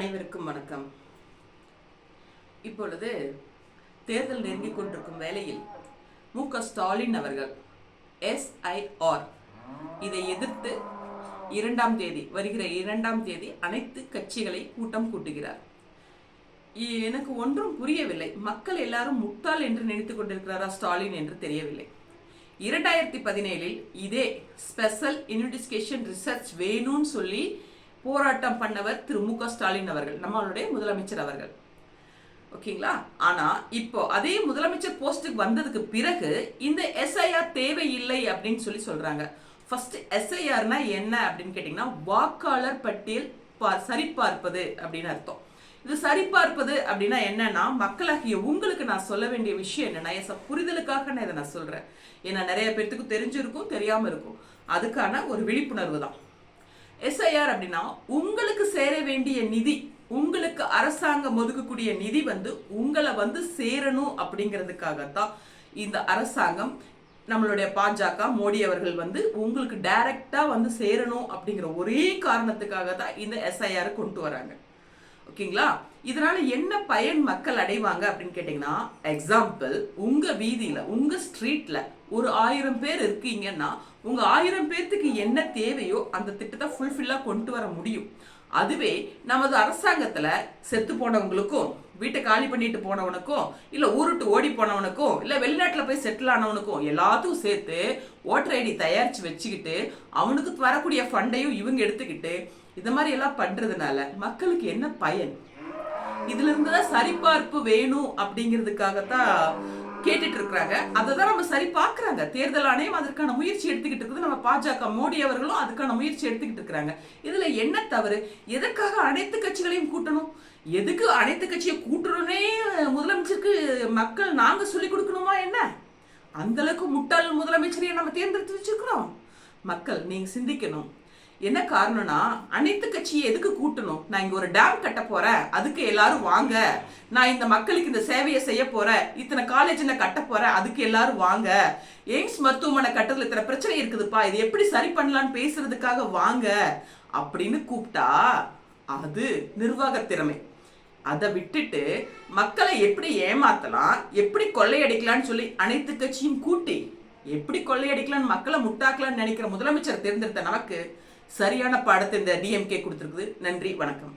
அனைவருக்கும் வணக்கம். இப்பொழுது தேர்தல் நெருங்கிக் கொண்டிருக்கும் வேளையில் மு.க. ஸ்டாலின் அவர்கள் SIR இதை எதிர்த்து வருகிற 2ஆம் தேதி அனைத்து கட்சிகளை கூட்டம் கூட்டுகிறார். எனக்கு ஒன்றும் புரியவில்லை. மக்கள் எல்லாரும் முட்டாள் என்று நினைத்துக் கொண்டிருக்கிறாரா ஸ்டாலின் என்று தெரியவில்லை. 2017 இதே ஸ்பெஷல் இன்வெஸ்டிகேஷன் ரிசர்ச் வேணும்னு சொல்லி போராட்டம் பண்ணவர் திரு மு.க. ஸ்டாலின் அவர்கள், நம்மளுடைய முதலமைச்சர் அவர்கள். ஓகேங்களா? ஆனா இப்போ அதே முதலமைச்சர் போஸ்டுக்கு வந்ததுக்கு பிறகு இந்த SIR தேவையில்லை அப்படின்னு சொல்றாங்க. ஃபர்ஸ்ட் SIRனா என்ன அப்படின்னு கேட்டீங்கன்னா, வாக்காளர் பட்டியல் சரிபார்ப்பது அப்படின்னு அர்த்தம். இது சரிபார்ப்பது அப்படின்னா என்னன்னா, மக்களாகிய உங்களுக்கு நான் சொல்ல வேண்டிய விஷயம் என்னன்னா, புரிதலுக்காக நான் இதை நான் சொல்றேன். ஏன்னா நிறைய பேர்த்துக்கு தெரிஞ்சிருக்கும், தெரியாம இருக்கும். அதுக்கான ஒரு விழிப்புணர்வு தான். SIR அப்படின்னா உங்களுக்கு சேர வேண்டிய நிதி, உங்களுக்கு அரசாங்கம் ஒதுக்கக்கூடிய நிதி உங்களை சேரணும் அப்படிங்கிறதுக்காகத்தான் இந்த அரசாங்கம், நம்மளுடைய பாஜக மோடி அவர்கள் உங்களுக்கு டைரக்டா சேரணும் அப்படிங்கிற ஒரே காரணத்துக்காக தான் இந்த SIR கொண்டு வராங்க. ஓகேங்களா? இதனால என்ன பயன் மக்கள் அடைவாங்க அப்படின்னு கேட்டீங்கன்னா, எக்ஸாம்பிள், உங்க வீதியில உங்க ஸ்ட்ரீட்ல ஒரு 1000 பேர் இருக்கீங்கன்னா, உங்க 1000 பேர்த்துக்கு என்ன தேவையோ அந்த திட்டத்தை ஃபுல்ஃபில்லா கொண்டு வர முடியும். அதுவே நமது அரசாங்கத்துல செத்து போனவங்களுக்கும், வீட்டை காலி பண்ணிட்டு போனவனுக்கும், இல்ல ஊருட்டு ஓடி போனவனுக்கும், இல்ல வெளிநாட்டுல போய் செட்டில் ஆனவனுக்கும் எல்லாத்துக்கும் சேர்த்து ஓட்டர் ஐடி தயாரிச்சு வச்சுக்கிட்டு அவனுக்கு வரக்கூடிய ஃபண்டையும் இவங்க எடுத்துக்கிட்டு இந்த மாதிரி எல்லாம் பண்றதுனால மக்களுக்கு என்ன பயன்? இதுல இருந்துதான் சரிபார்ப்பு வேணும் அப்படிங்கிறதுக்காகத்தான் கேட்டுட்டு இருக்கிறாங்க. அதை தான் நம்ம சரி பார்க்கறாங்க. தேர்தல் ஆணையம் அதற்கான முயற்சி எடுத்துக்கிட்டு இருக்குது. நம்ம பாஜக மோடி அவர்களும் அதுக்கான முயற்சி எடுத்துக்கிட்டு இருக்கிறாங்க. இதுல என்ன தவறு? எதற்காக அனைத்து கட்சிகளையும் கூட்டணும்? எதுக்கு அனைத்து கட்சியை கூட்டணும்னே முதலமைச்சருக்கு மக்கள் நாங்க சொல்லி கொடுக்கணுமா என்ன? அந்த அளவுக்கு முட்டாள் முதலமைச்சரையை நம்ம தேர்ந்தெடுத்து வச்சிருக்கிறோம். மக்கள் நீங்க சிந்திக்கணும். என்ன காரணம்னா, அனைத்து கட்சியை எதுக்கு கூட்டணும்? நான் இங்க ஒரு டேம் கட்ட போறேன், அதுக்கு எல்லாரும் வாங்க. நான் இந்த மக்களுக்கு இந்த சேவையை செய்ய போறேன், இத்தனை காலேஜ் கட்ட போறேன், அதுக்கு எல்லாரும் வாங்க. எய்ம்ஸ் மருத்துவமனை கட்டத்துல இத்தனை பிரச்சனை இருக்குதுப்பா, இது எப்படி சரி பண்ணலான்னு பேசுறதுக்காக வாங்க அப்படின்னு கூப்பிட்டா அது நிர்வாக திறமை. அதை விட்டுட்டு மக்களை எப்படி ஏமாத்தலாம், எப்படி கொள்ளையடிக்கலான்னு சொல்லி அனைத்து கட்சியும் கூட்டி எப்படி கொள்ளையடிக்கலான்னு மக்களை முட்டாக்கலான்னு நினைக்கிற முதலமைச்சர் தேர்ந்தெடுத்த நமக்கு சரியான பாடத்தை இந்த DMK கொடுத்திருக்குது. நன்றி, வணக்கம்.